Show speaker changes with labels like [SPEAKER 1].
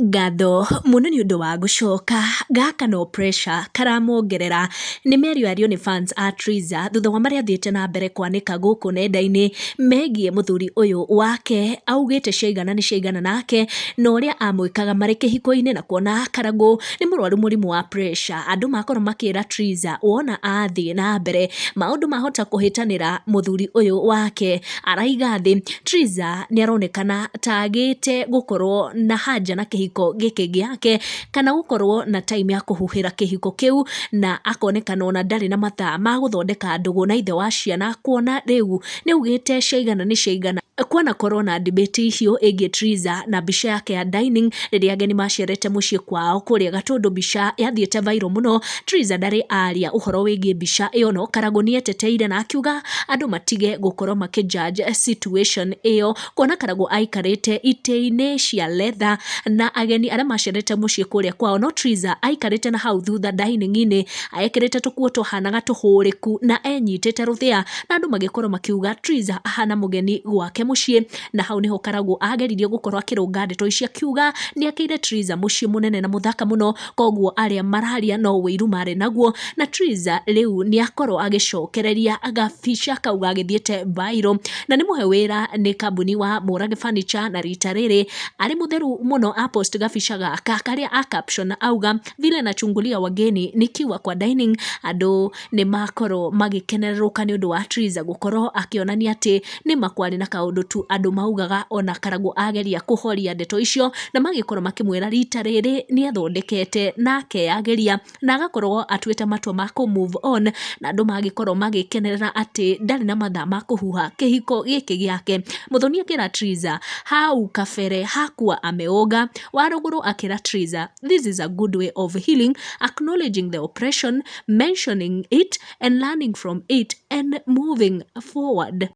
[SPEAKER 1] Ngatho muno nĩ ũndũ wa gũcoka gaka no pressure karamongerera nĩ mĩario yario nĩ fans a Triza thutha wa marĩa athiĩte na mbere kwanĩka gũkũ nenda-inĩ megiĩ mũthuri ũyũ wake augĩte ciaigana nĩ ciaigana nake na ũrĩa amwĩkaga marĩ kĩhiko-inĩ na kuona Karangũ nĩ mũrwaru mũrimũ wa pressure. Andũ makorwo makĩra Triza wona athiĩ na mbere maũndũ mahota kũhĩtanĩra mũthuri ũyũ wake araiga thĩ. Triza nĩ aronekana ta agĩte gũkorwo na hanja na kĩhiko gĩkĩ gĩake kana gũkorwo na time ya kũhuhĩra kĩhiko kĩu, na akonekana ona ndarĩ na mathaa ma gũthondeka ndũgũ na ithe wa ciana, kuona rĩu nĩ augĩte ciaigana nĩ ciaigana. Kwanakorwo na debate icio ĩgiĩ Triza na mbica yake ya dining rĩrĩa ageni macerete mũciĩ kwao kũrĩa Gatũndũ, mbica yathiĩte viral mũno. Triza ndarĩ aria ũhoro wĩgiĩ mbica ĩyo, no Karangũ nĩ eteteire na akiuga andũ matige gũkorwo makĩjudge situation ĩyo, kuona Karangũ aikarĩte itĩ-inĩ cia leather na ageni arĩa macerete mũciĩ kũrĩa kwao, no Triza aikarĩte na hau thutha dining-inĩ ekĩrĩte tũkuo tũhanaga tũhũrĩku na enyitĩte rũthĩa, na andũ magĩkorwo makiuga Triza ahana mũgeni gwake mũciĩ. Na hau niho Karangũ ageririe gũkorwo akĩrũnga ndeto ici akiuga nĩ akĩire Triza mũciĩ mũnene na mũthaka mũno, koguo arĩa mararia no wĩiru marĩ naguo, na Triza rĩu nĩ akorwo agĩcokereria gabica kau gagĩthiĩte viral, na nĩ mũhe wĩra nĩ kambuni wa Mũrage Furniture, na rita rĩrĩ arĩ mũtheru mũno apost gabica gaka karĩa a caption auga vile nachungulia wageni nikiwa kwa dining. Andũ nĩ makorwo magĩkenerũka nĩ ũndũ wa Triza gũkorwo akĩonania atĩ nĩ makwarĩ na kaũndũ tu andũ maugaga, ona Karangũ ageria kũhoria ndeto icio na magĩkorwo makĩmwĩra rita rĩrĩ nĩ athondekete na akeyageria na agakorwo atuĩte matua ma kũ move on, na andũ magĩkorwo magĩkenerera atĩ ndarĩ na mathaa ma kũhuha kĩhiko gĩkĩ gĩake. Mũthoni akĩra Triza hau kabere hakuwa ameoga, wa rũgũrũ akĩra Triza this is a good way of healing, acknowledging the oppression, mentioning it and learning from it and moving forward.